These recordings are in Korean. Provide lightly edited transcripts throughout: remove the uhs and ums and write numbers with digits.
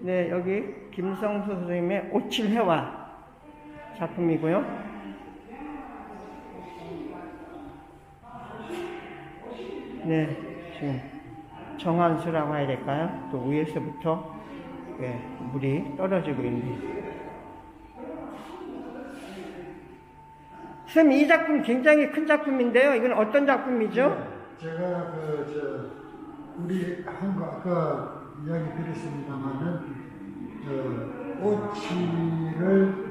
네, 여기 김성수 선생님의 오칠해와 작품이고요. 네, 지금 정한수라고 해야 될까요? 또 위에서부터 물이 떨어지고 있네요. 선생님, 이 작품 굉장히 큰 작품인데요. 이건 어떤 작품이죠? 제가 우리 한국 아까 이야기 드렸습니다만은 오치를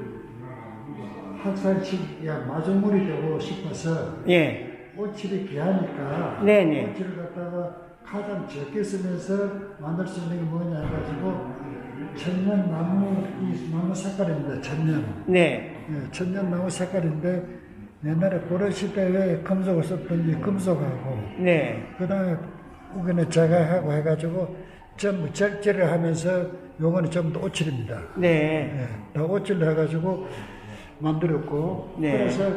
학살시키기가 마중물이 되고 싶어서 예. 오칠이 귀하니까 네네. 오칠을 갖다가 가장 적게 쓰면서 만들 수 있는 게 뭐냐 해가지고 천년나무 이 나무 색깔입니다. 천년. 네. 예, 천년나무 색깔인데 옛날에 고려시대에 금속을 썼던 이 금속하고 네. 그 다음에 우기는 자가하고 해가지고 전부 절제를 하면서 요거는 전부 다 오칠입니다. 네. 예, 다 오칠을 해가지고 만들었고 네. 그래서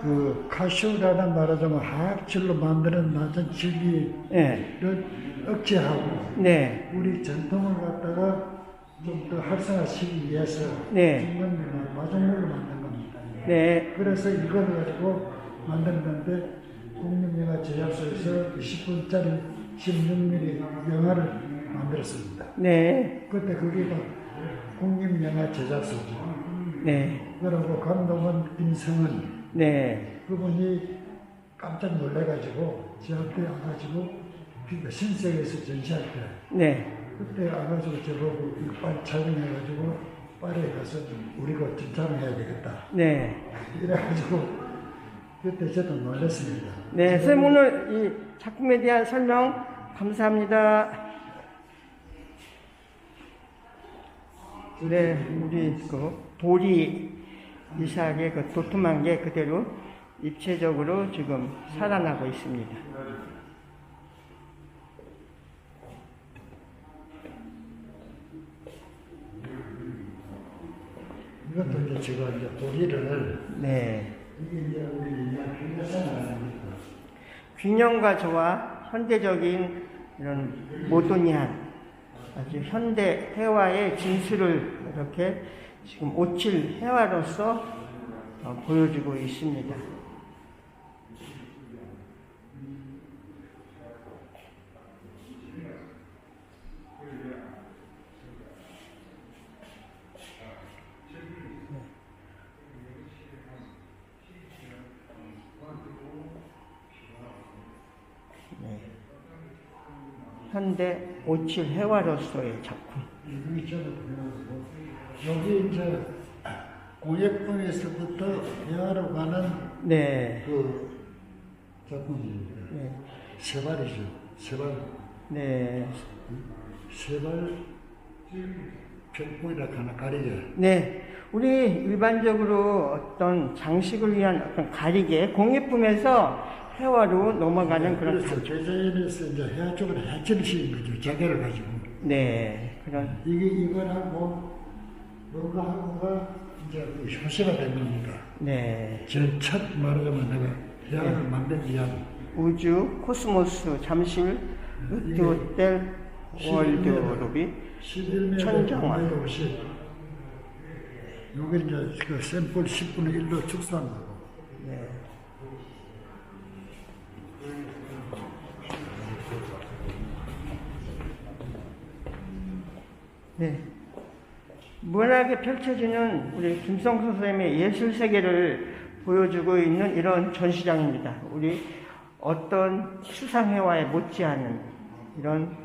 그 카슈라는 말하자면 화학질로 만드는 낮은 질기를 네. 억제하고 네. 우리 전통을 갖다가 좀 더 활성화시키기 위해서 네. 중간에 마중물로 만든 겁니다. 네. 그래서 이걸 가지고 만든 건데 국립영화 제작소에서 10분짜리 16mm 영화를 만들었습니다. 네. 그때 거기가 국립영화 제작소죠. 네. 그리고 감독은 김성은 네. 그분이 깜짝 놀래가지고 저한테 와가지고 신세계에서 전시할 때 네. 그때 와가지고 저보고 이거 빨리 촬영해가지고 파리에 가서 우리가 촬영해야 되겠다. 네. 이래가지고 그때 저도 놀랐습니다. 네. 선생님 오늘 이 작품에 대한 설명 감사합니다. 네. 우리 그 보리 이삭의 그 도톰한 게 그대로 입체적으로 지금 살아나고 있습니다. 이것도 이제 제가 이제 보리를 네. 이게 이제 우리 균형상 아닙니까? 균형과 조화, 현대적인 이런 모더니한 아주 현대 회화의 진수를 이렇게 지금 오칠 회화로서 보여주고 있습니다. 네. 현대 오칠 회화로서의 작품. 여기 이제 공예품에서부터 대화로 가는 네. 그 작품입니다. 네. 세발이죠. 세발. 네. 세발 별풍이라 하나 가리개. 네. 우리 일반적으로 어떤 장식을 위한 어떤 가리개, 공예품에서 회화로 넘어가는 그런 그래서 대자연에서 이제 해화 쪽으로 해체를 시킨 거죠. 자개를 가지고. 네. 그런 이거하고 뭔가 하고가 이제 그 효시가 된 겁니다. 네. 제일 첫 말하자면 내가 해화를 만들기 위한 우주, 코스모스, 잠실, 으뜨호텔, 월드로비, 11m 천정화. 요게 이제 그 샘플 10분의 1로 축소한 거고. 네. 네. 무한하게 펼쳐지는 우리 김성수 선생님의 예술 세계를 보여주고 있는 이런 전시장입니다. 우리 어떤 추상회화에 못지않은 이런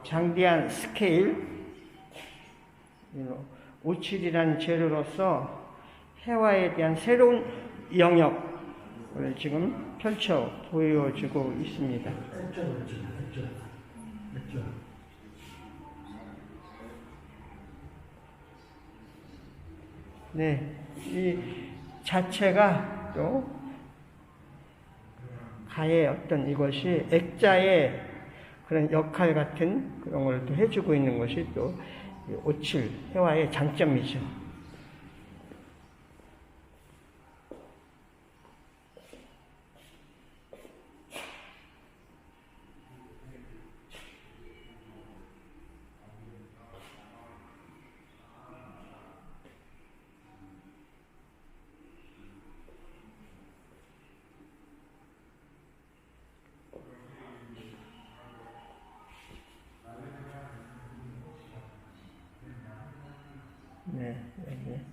장대한 스케일, 오칠이라는 재료로서 회화에 대한 새로운 영역을 지금 펼쳐 보여주고 있습니다. 네, 이 자체가 또 가의 어떤 이것이 액자의 그런 역할 같은 그런 걸 또 해주고 있는 것이 또 오칠 회화의 장점이죠.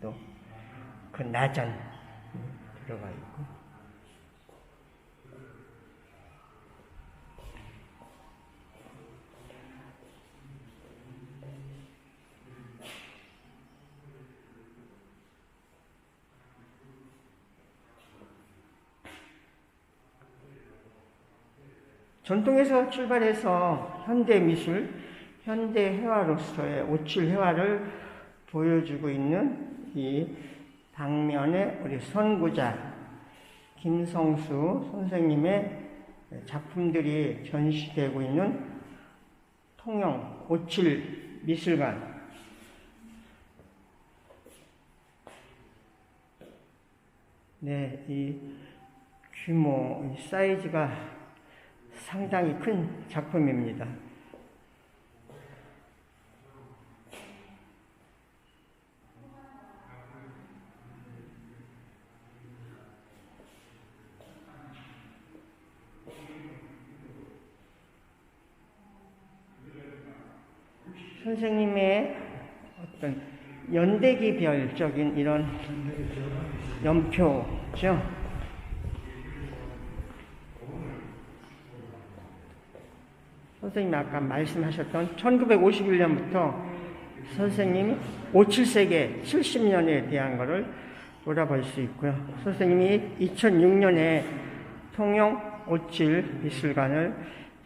또 그 나전 들어가 있고. 전통에서 출발해서 현대 미술, 현대 회화로서의 오칠 회화를 보여주고 있는 이 방면에 우리 선구자 김성수 선생님의 작품들이 전시되고 있는 통영 오칠 미술관. 네, 이 규모, 이 사이즈가 상당히 큰 작품입니다. 선생님의 어떤 연대기별적인 이런 연표죠. 선생님이 아까 말씀하셨던 1951년부터 선생님이 57세계 70년에 대한 것을 돌아볼 수 있고요. 선생님이 2006년에 통영 오칠 미술관을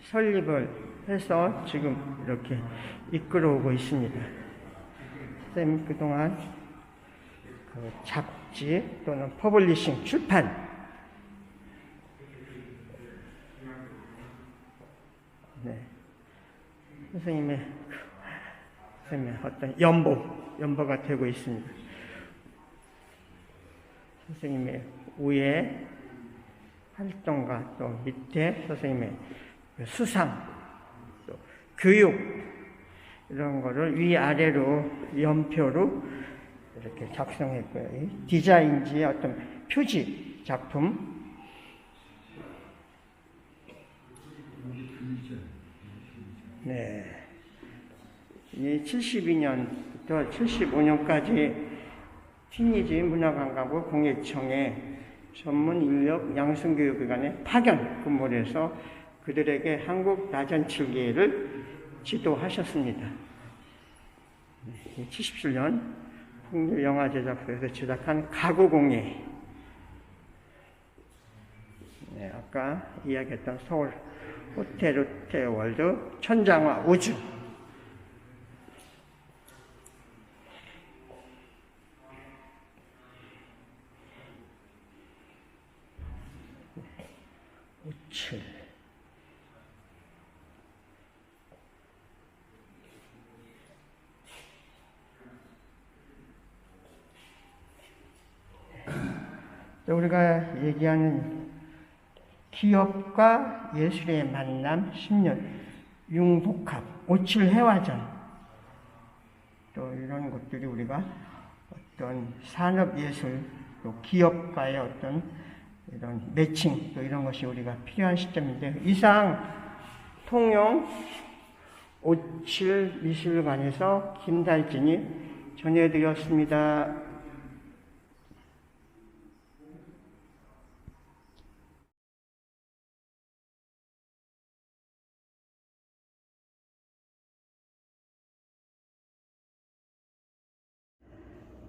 설립을 해서 지금 이렇게 이끌어오고 있습니다. 선생님 그동안 그 잡지 또는 퍼블리싱, 출판, 네. 선생님의 어떤 연보가 되고 있습니다. 선생님의 우애 활동과 또 밑에 선생님의 수상, 또 교육, 이런 거를 위아래로 연표로 이렇게 작성했고요. 디자인지의 어떤 표지 작품, 네, 이 72년부터 75년까지 티니지 문화관광부 공예청의 전문 인력 양성교육기관에 파견 근무를 해서 그들에게 한국 나전칠기를 지도하셨습니다. 77년 풍류영화제작소에서 제작한 가구공예, 네, 아까 이야기했던 서울 호텔 롯데월드 천장화 우주, 오칠, 우리가 얘기하는 기업과 예술의 만남 10년, 융복합, 오칠 회화전, 또 이런 것들이 우리가 어떤 산업예술, 또 기업과의 어떤 이런 매칭, 또 이런 것이 우리가 필요한 시점인데, 이상 통영 오칠 미술관에서 김달진이 전해드렸습니다.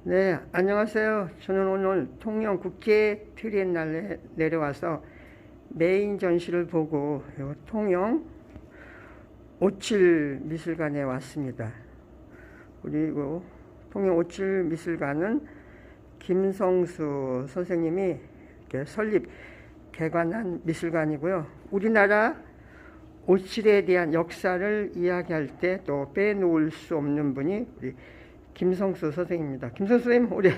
네, 안녕하세요. 저는 오늘 통영 국제 트리엔날레 내려와서 메인 전시를 보고 통영 오칠 미술관에 왔습니다. 그리고 통영 오칠 미술관은 김성수 선생님이 이렇게 설립 개관한 미술관이고요. 우리나라 오칠에 대한 역사를 이야기할 때 또 빼놓을 수 없는 분이 우리 김성수 선생님입니다. 김성수 선생님 올해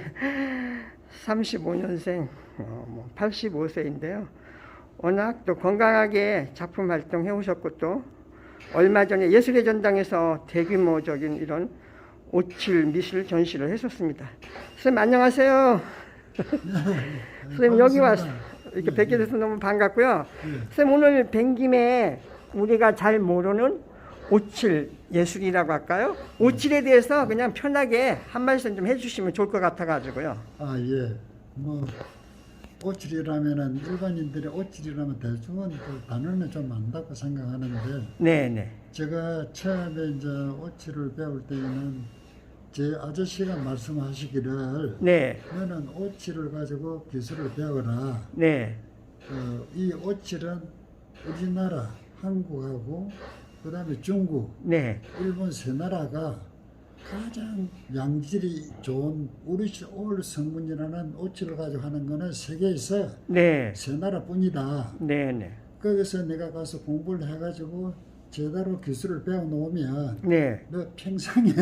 35년생, 85세인데요. 워낙 또 건강하게 작품 활동해 오셨고, 또 얼마 전에 예술의 전당에서 대규모적인 이런 오칠 미술 전시를 했었습니다. 선생님 안녕하세요. 선생님 여기 와서 이렇게 뵙게 돼서 너무 반갑고요. 선생님 오늘 뵌 김에 우리가 잘 모르는 오칠 예술이라고 할까요? 오칠에 대해서 그냥 편하게 한 말씀 좀 해주시면 좋을 것 같아가지고요. 아, 예. 뭐, 오칠이라면은, 일반인들이 오칠이라면 대충은 그 단어는 좀 안다고 생각하는데, 네네. 제가 처음에 이제 오칠을 배울 때에는 제 아저씨가 말씀하시기를, 네. 너는 오칠을 가지고 기술을 배워라. 네. 이 오칠은 우리나라, 한국하고, 그 다음에 중국, 네. 일본 세 나라가 가장 양질이 좋은 우리 올 성분이라는 오칠을 가지고 하는 거는 세계에서 네. 세 나라뿐이다. 네네. 거기서 내가 가서 공부를 해가지고 제대로 기술을 배워놓으면 네. 너 평생에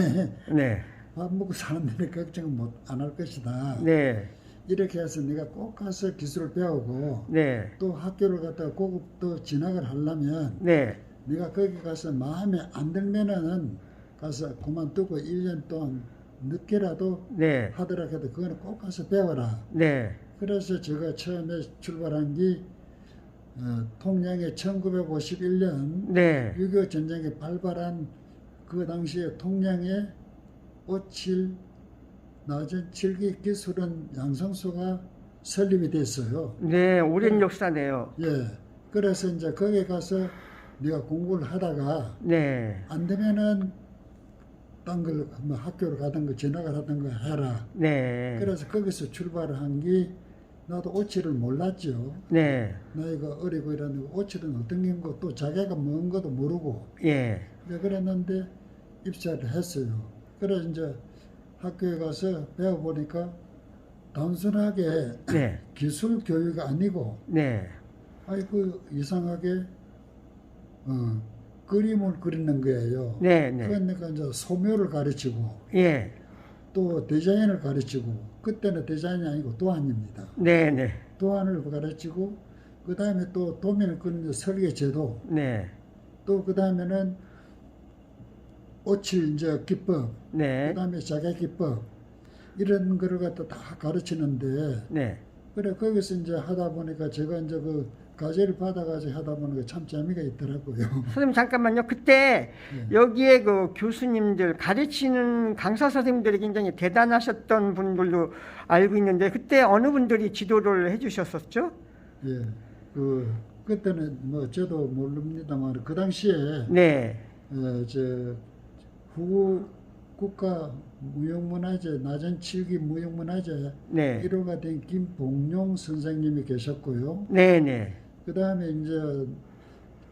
네. 밥 먹고 사는 데는 걱정 안 할 것이다. 네. 이렇게 해서 네가 꼭 가서 기술을 배우고 네. 또 학교를 갔다가 고급도 진학을 하려면 네. 네가 거기 가서 마음에 안 들면은 가서 그만두고 1년 동안 늦게라도 네. 하더라도 그거는 꼭 가서 배워라. 네. 그래서 제가 처음에 출발한 게 통영에 1951년 네. 6.25 전쟁에 발발한 그 당시에 통영에 오칠 낮은 칠기 기술은 양성소가 설립이 됐어요. 네. 오랜 역사네요. 예. 그래서 이제 거기 가서 네가 공부를 하다가 네. 안 되면은 딴 걸 뭐 학교를 가든가 진학을 하든가 해라. 네. 그래서 거기서 출발을 한 게 나도 오칠을 몰랐죠. 네. 나이가 어리고 이러는데 오칠은 어떤 게고 또 자기가 뭔 것도 모르고 예. 이제 그랬는데 입사를 했어요. 그래서 이제 학교에 가서 배워보니까 단순하게 네. 기술 교육이 아니고 네. 아이고 이상하게 그림을 그리는 거예요. 네. 네. 그러니까 이제 소묘를 가르치고 예. 또 디자인을 가르치고 그때는 디자인이 아니고 도안입니다. 네. 네. 도안을 가르치고 그 다음에 또 도면을 그리는 설계 제도 네. 또 그 다음에는 오칠 이제 기법 네. 그 다음에 자개 기법 이런 거를 갖다 다 가르치는데 네. 그래 거기서 이제 하다 보니까 제가 이제 그 과제를 받아가지고 하다 보니까 참 재미가 있더라고요. 선생님 잠깐만요. 그때 네. 여기에 그 교수님들 가르치는 강사 선생님들이 굉장히 대단하셨던 분들로 알고 있는데 그때 어느 분들이 지도를 해주셨었죠? 예, 그때는 뭐 저도 모릅니다만 그 당시에 네. 저 후구 국가 무형문화재 낮은 7기 무형문화재 네. 1호가 된 김봉룡 선생님이 계셨고요. 네. 네. 그 다음에 이제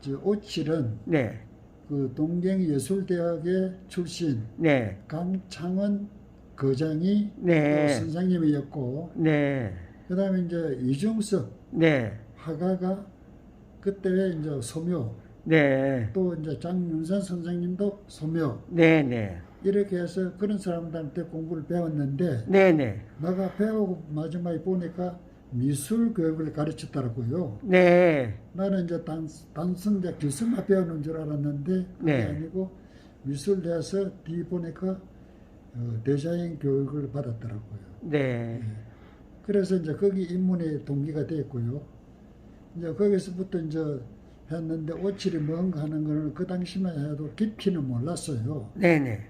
저 오칠은 네. 그 동경예술대학의 출신 네. 강창원 거장이 네. 또 선생님이었고 네. 그 다음에 이제 이중섭 네. 화가가 그때 이제 소묘 네. 또 이제 장윤선 선생님도 소묘 네. 네. 이렇게 해서 그런 사람들한테 공부를 배웠는데 네. 네. 내가 배우고 마지막에 보니까 미술 교육을 가르쳤더라고요. 네. 나는 이제 단순 이제 기술만 배우는 줄 알았는데 그게 네. 아니고 미술대에서 뒤 보니까 디자인 교육을 받았더라고요. 네. 그래서 이제 거기 입문의 동기가 됐고요. 이제 거기서부터 이제 했는데 오칠이 뭔가 하는 거는 그 당시만 해도 깊이는 몰랐어요. 네. 네.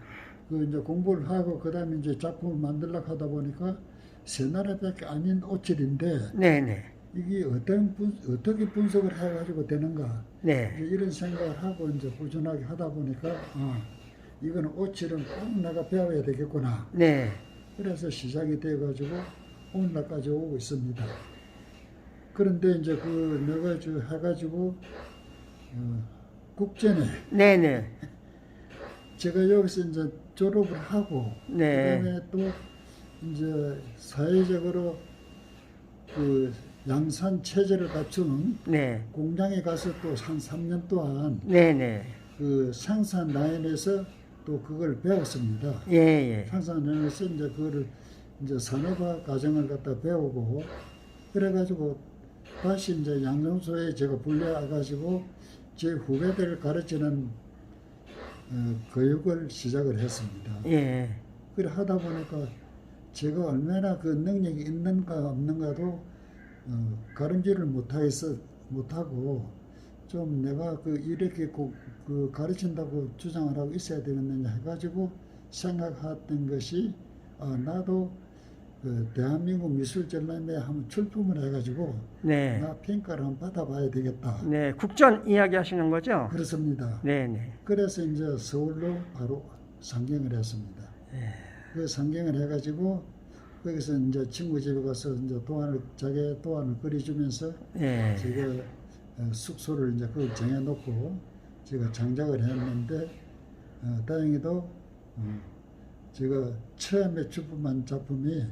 그 이제 공부를 하고 그 다음에 이제 작품을 만들려고 하다 보니까 세 나라밖에 아닌 오칠인데 네. 네. 이게 어떻게 분석을 해가지고 되는가 네. 이제 이런 생각을 하고 이제 꾸준하게 하다 보니까 이거는 오칠은 꼭 내가 배워야 되겠구나. 네. 그래서 시작이 돼가지고 오늘날까지 오고 있습니다. 그런데 이제 그 내가 저 해가지고 국전에 네. 네. 제가 여기서 이제 졸업을 하고 네. 그다음에 또 이제 사회적으로 그 양산 체제를 갖추는 네. 공장에 가서 또 한 3년 동안 네. 네. 그 생산 라인에서 또 그걸 배웠습니다. 예. 예. 생산 라인에서 이제 그거를 이제 산업화 과정을 갖다 배우고 그래가지고 다시 이제 양성소에 제가 불려가지고 제 후배들을 가르치는 교육을 시작을 했습니다. 예. 그래 하다 보니까 제가 얼마나 그 능력이 있는가 없는가도 가름질을 못하고 좀 내가 이렇게 그 가르친다고 주장을 하고 있어야 되겠느냐 해가지고 생각했던 것이 나도 그 대한민국 미술전람회 한번 출품을 해가지고 네. 나 평가를 한번 받아봐야 되겠다. 네. 국전 이야기 하시는 거죠? 그렇습니다. 네네. 그래서 이제 서울로 바로 상경을 했습니다. 그 상경을 해가지고 거기서 이제 친구 집에 가서 이제 자기 도안을 그려주면서 네. 제가 숙소를 이제 그걸 정해놓고 제가 장작을 했는데 다행히도 제가 처음에 출품한 작품이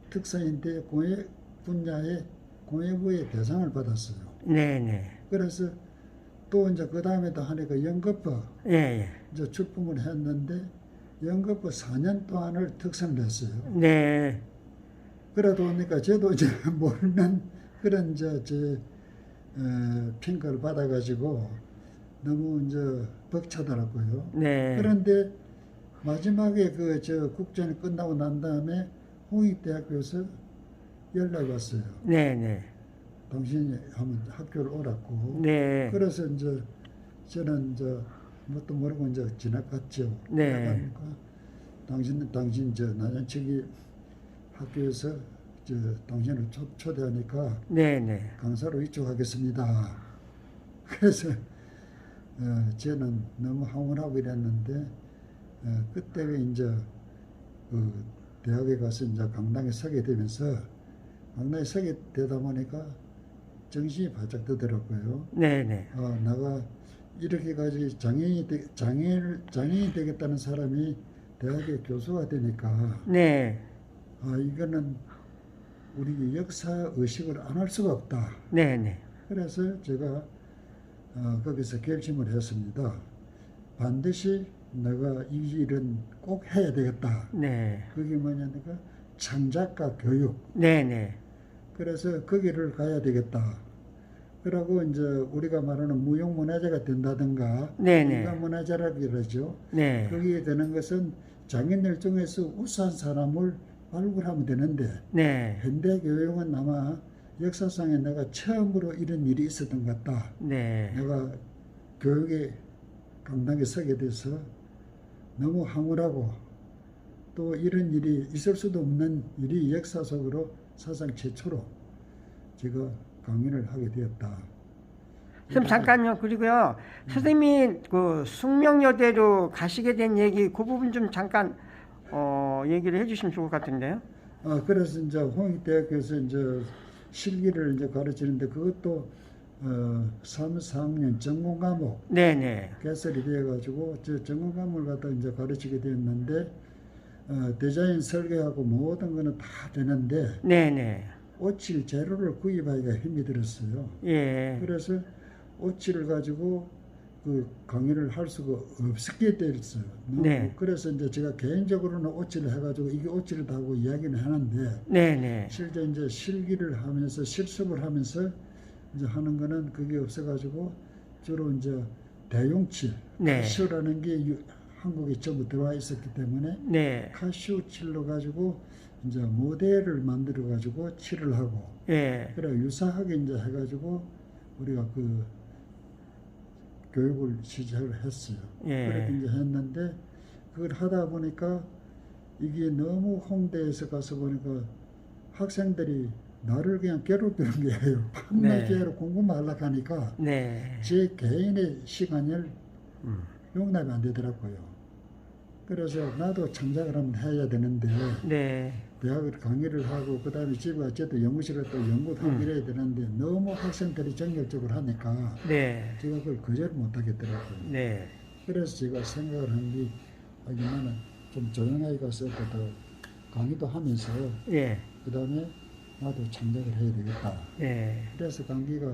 특사인대 공예 분야의 공예부의 대상을 받았어요. 네네. 그래서 또 이제 그 다음에도 하니까 연거푸 예. 이제 출품을 했는데 연거푸 4년 동안을 특선을 했어요. 네. 그러다 보니까 저도 이제 모르는 그런 제 평가를 받아가지고 너무 이제 벅차더라고요. 네. 그런데 마지막에 국전이 끝나고 난 다음에 홍익대학교에서 연락이 왔어요. 네네. 당신이 한번 학교를 오라고. 네. 그래서 이제 저는 이제 뭣도 모르고 이제 지나갔죠. 네. 지나가니까 당신 나연측이 학교에서 당신을 초대하니까 네네. 강사로 이쪽하겠습니다. 그래서 저는 너무 황홀하고 이랬는데 그때 이제 그 대학에 가서 이제 강당에 서게 되면서 강당에 서게 되다 보니까 정신이 바짝 뜨더라고요. 네네. 내가 이렇게까지 장애인이 되겠다는 사람이 대학의 교수가 되니까 네. 이거는 우리 역사 의식을 안 할 수가 없다. 네네. 그래서 제가 거기서 결심을 했습니다. 반드시 내가 이 일은 꼭 해야 되겠다. 네. 그게 뭐냐니까 창작가 교육. 네네. 그래서 거기를 가야 되겠다. 그러고 이제 우리가 말하는 무용문화재가 된다든가 네네. 인간문화재라고 그러죠. 네. 거기에 되는 것은 장인들 중에서 우수한 사람을 발굴하면 되는데 네. 현대 교육은 아마 역사상에 내가 처음으로 이런 일이 있었던 것 같다. 네. 내가 교육의 강당에 서게 돼서 너무 황홀하고 또 이런 일이 있을 수도 없는 일이 역사 속으로 사상 최초로 제가 강연을 하게 되었다. 선생님 잠깐요. 그리고요. 선생님이 그 숙명여대로 가시게 된 얘기 그 부분 좀 잠깐 얘기를 해주시면 좋을 것 같은데요. 그래서 이제 홍익대학교에서 이제 실기를 이제 가르치는데 그것도 3, 4학년 전공 과목 네네. 개설이 되어가지고 저 전공 과목을 갖다 이제 가르치게 되었는데 디자인 설계하고 모든 거는 다 되는데 네네. 오칠 재료를 구입하기가 힘이 들었어요. 예. 그래서 오칠을 가지고 그 강의를 할 수가 없게 됐어요. 네. 그래서 이제 제가 개인적으로는 오칠을 해가지고 이게 오칠이다 하고 이야기는 하는데 네네. 실제 이제 실기를 하면서 실습을 하면서 이제 하는 거는 그게 없어가지고 주로 이제 대용칠, 네. 카시오라는 게 한국에 전부 들어와 있었기 때문에 네. 카시오 칠로 가지고 이제 모델을 만들어 가지고 칠을 하고 예. 그래 유사하게 이제 해가지고 우리가 그 교육을 시작을 했어요. 예. 그렇게 이제 했는데 그걸 하다 보니까 이게 너무 홍대에서 가서 보니까 학생들이 나를 그냥 괴롭히는 거예요. 밤낮 계속 공부만 하려고 하니까 네. 제 개인의 시간을 용납이 안 되더라고요. 그래서 나도 창작을 한번 해야 되는데 네. 대학을 강의를 하고 그 다음에 집에 어쨌든 연구실에 또 연구도 하고 이래야 되는데 너무 학생들이 정열적으로 하니까 네. 제가 그걸 거절을 못 하겠더라고요. 네. 그래서 제가 생각을 한 게 나는 좀 조용하게 가서 더 강의도 하면서 예. 그 다음에 나도 창작을 해야 되겠다. 예. 그래서 강기가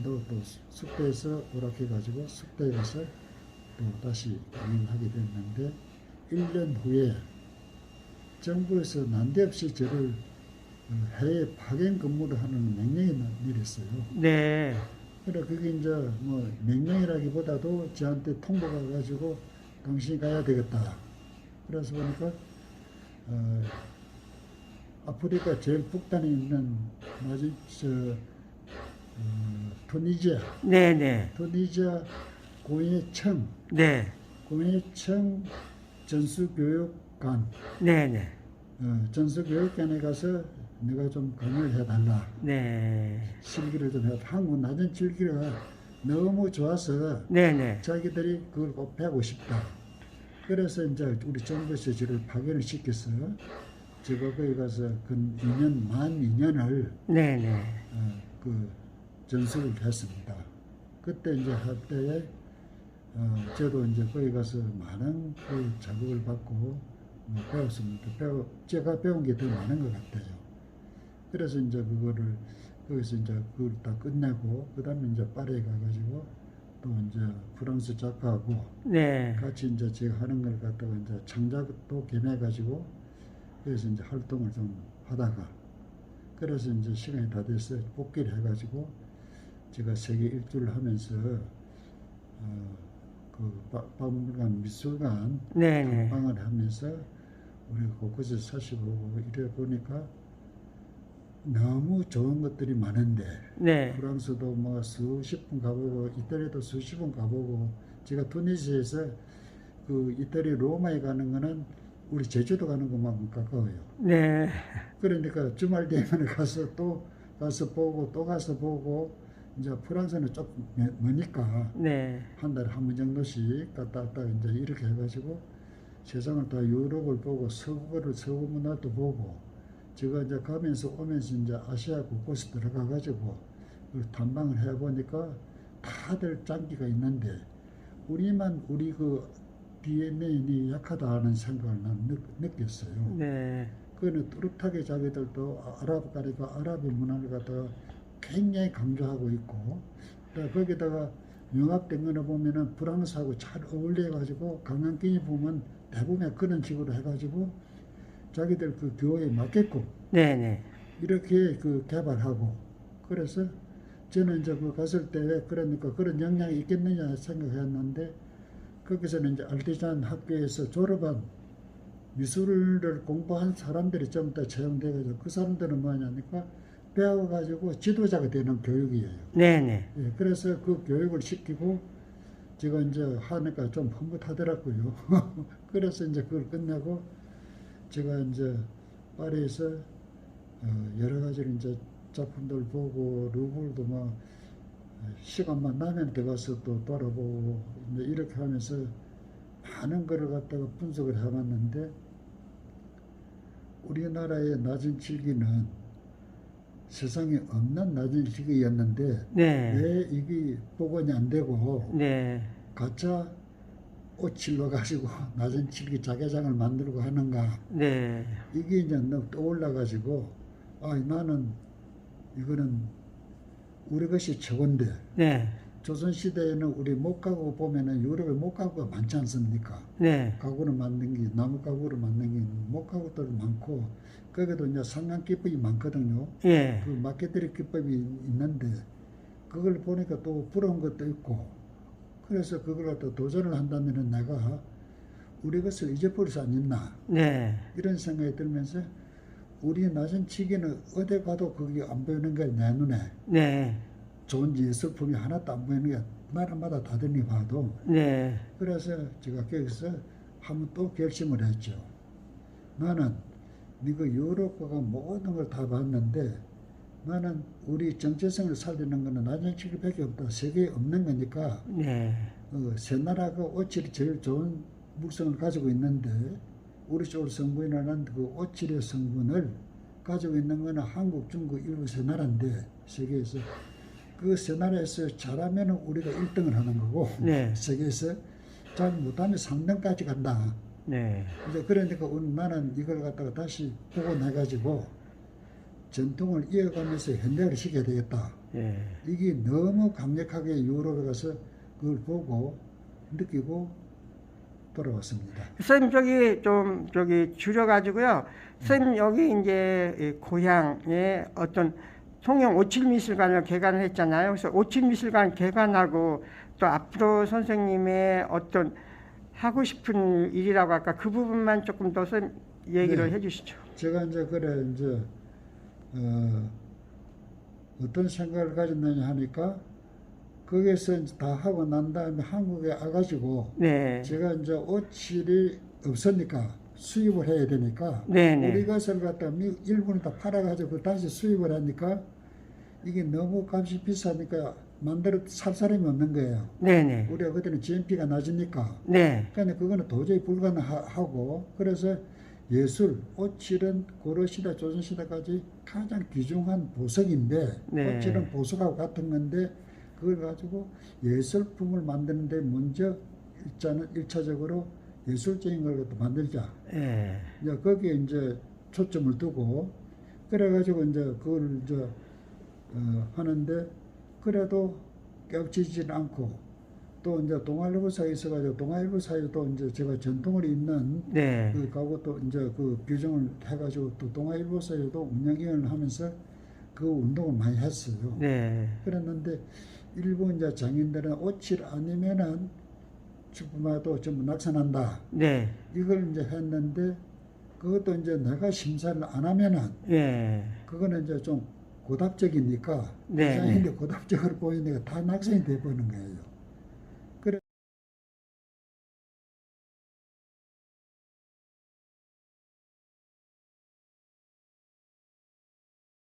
또 숙대에서 오락해가지고 숙대에 가서 또 다시 강의를 하게 됐는데 1년 후에 정부에서 난데없이 저를 해외 파견 근무를 하는 명령이 내렸어요. 네. 그래 그게 이제 뭐 명령이라기보다도 저한테 통보가 가지고 당신이 가야 되겠다. 그래서 보니까 아프리카 제일 북단에 있는 투니지아, 네네. 투니지아 공예청, 네. 공예청 전수교육관, 네네. 전수교육관에 가서 내가 좀 강의를 해달라. 네. 실기를 좀 해. 한국 낮은 실기가 너무 좋아서 네네. 자기들이 그걸 꼭 배우고 싶다. 그래서 이제 우리 정부에서 저를 파견을 시켜서 제가 거기 가서 근 2년, 만 2년을 네네. 그 전수를 했습니다. 그때 이제 할 때에 저도 이제 거기 가서 많은 그 자극을 받고 배웠습니다. 제가 배운 게 더 많은 것 같아요. 그래서 이제 그거를 거기서 이제 그걸 다 끝내고 그다음에 이제 파리에 가가지고 또 이제 프랑스 작가하고 네. 같이 이제 제가 하는 걸 갖다가 이제 창작도 겸해가지고 그래서 이제 활동을 좀 하다가 그래서 이제 시간이 다 돼서 복귀를 해가지고 제가 세계 일주를 하면서 그 박물관 미술관 네네. 탐방을 하면서 우리 곳곳에 사시고 이래 보니까 너무 좋은 것들이 많은데 네. 프랑스도 뭐 수십 번 가보고 이태리도 수십 번 가보고 제가 투니스에서 그 이태리 로마에 가는 거는 우리 제주도 가는 것만큼 가까워요. 네. 그러니까 주말 되면 가서 또 가서 보고 또 가서 보고 이제 프랑스는 조금 머니까 네. 한 달에 한 번 정도씩 갔다 왔다 이제 이렇게 해가지고 세상을 다 유럽을 보고 서구 문화도 보고 제가 이제 가면서 오면서 이제 아시아 곳곳에 들어가가지고 탐방을 해보니까 다들 장기가 있는데 우리만 우리 그 DNA는 약하다 하는 생각을 난 느꼈어요. 네. 그거는 뚜렷하게 자기들도 아랍 가니까 아랍의 문화를 갖다가 굉장히 강조하고 있고 또 거기다가 융합된 거를 보면은 프랑스하고 잘 어울려가지고 관광객이 보면 대부분 그런 식으로 해가지고 자기들 그 교회에 맞게끔 네네. 이렇게 그 개발하고 그래서 저는 이제 그 갔을 때 그러니까 그런 영향이 있겠느냐 생각했는데 거기서는 이제 알티잔 학교에서 졸업한 미술을 공부한 사람들이 좀 더 채용돼가지고 그 사람들은 뭐냐니까 배워가지고 지도자가 되는 교육이에요. 네네. 예, 그래서 그 교육을 시키고 제가 이제 하니까 좀 흐뭇하더라고요. 그래서 이제 그걸 끝내고 제가 이제 파리에서 여러 가지를 이제 작품들 보고 루브르도 막 시간만 나면 들어가서 또 돌아보고 이제 이렇게 하면서 많은 거를 갖다가 분석을 해봤는데 우리나라의 낮은 칠기는 세상에 없는 낮은 칠기였는데 네. 왜 이게 복원이 안 되고 네. 가짜 오칠로 가지고 낮은 칠기 자개장을 만들고 하는가 네. 이게 이제 너무 떠올라 가지고 나는 이거는 우리 것이 최고인데 네. 조선시대에는 우리 목가구 보면은 유럽에 목가구가 많지 않습니까? 네. 가구를 만든 게 나무 가구를 만든 게 목가구들 많고 거기도 이제 상당 기법이 많거든요. 예. 그 마케트리 기법이 있는데 그걸 보니까 또 부러운 것도 있고 그래서 그걸 갖다 도전을 한다면은 내가 우리 것을 잊어버릴 수 않겠나 네. 이런 생각이 들면서 우리 낮은 치기는 어디 가도 그게 안 보이는 거야 내 눈에. 네. 좋은 예술품이 하나도 안 보이는 게 나라마다 다르니 봐도 네. 그래서 제가 거기서 한번 또 결심을 했죠. 나는 네가 유럽과가 모든 걸 다 봤는데 나는 우리 정체성을 살리는 거는 낮은 치기밖에 없다. 세계에 없는 거니까 네. 세 나라가 오칠이 제일 좋은 물성을 가지고 있는데 우리 쪽 성분이라는 그 오칠의 성분을 가지고 있는 거는 한국, 중국, 일본 세 나라인데 세계에서 그 세 나라에서 잘하면 우리가 1등을 하는 거고 네. 세계에서 잘 못하면 3등까지 간다. 네. 이제 그러니까 오늘 나는 이걸 갖다가 다시 복원해가지고 전통을 이어가면서 현대화를 시켜야 되겠다. 네. 이게 너무 강력하게 유럽에 가서 그걸 보고 느끼고 돌아왔습니다. 선생님 저기 줄여가지고요. 선생님 여기 이제 이 고향에 어떤 통영 오칠미술관을 개관을 했잖아요. 그래서 오칠미술관 개관하고 또 앞으로 선생님의 어떤 하고 싶은 일이라고 할까 그 부분만 조금 더 얘기를 네. 해주시죠. 제가 이제 그래 이제 어떤 생각을 가졌느냐 하니까 거기에서 이제 다 하고 난 다음에 한국에 와가지고 네. 제가 이제 오칠이 없으니까 수입을 해야 되니까 네네. 우리 것을 갖다 일본에다 팔아가지고 다시 수입을 하니까 이게 너무 값이 비싸니까 만들어 살 사람이 없는 거예요. 네네. 우리가 그때는 GNP가 낮으니까. 네. 그러니까 그거는 도저히 불가능하고 그래서 예술, 오칠은 고려시대, 조선시대까지 가장 귀중한 보석인데 네. 오칠은 보석하고 같은 건데 그걸 가지고 예술품을 만드는데 먼저 일차적으로 예술적인 걸 갖다 만들자. 예. 이제 거기에 이제 초점을 두고 그래가지고 이제 그걸 이제 하는데 그래도 겹치지는 않고 또 이제 동아일보사에 있어가지고 동아일보사에도 이제 제가 전통을 잇는 네. 그 가고 또 이제 그 규정을 해가지고 또 동아일보사에도 운영위원을 하면서 그 운동을 많이 했어요. 네. 그랬는데 일본 이제 장인들은 오칠 아니면은 출품화도 전부 낙선한다. 네. 이걸 이제 했는데 그것도 이제 내가 심사를 안 하면은 예. 그거는 이제 좀 고답적이니까 네, 디자인이 고답적으로 보이니까 다 낙선이 돼버리는 거예요.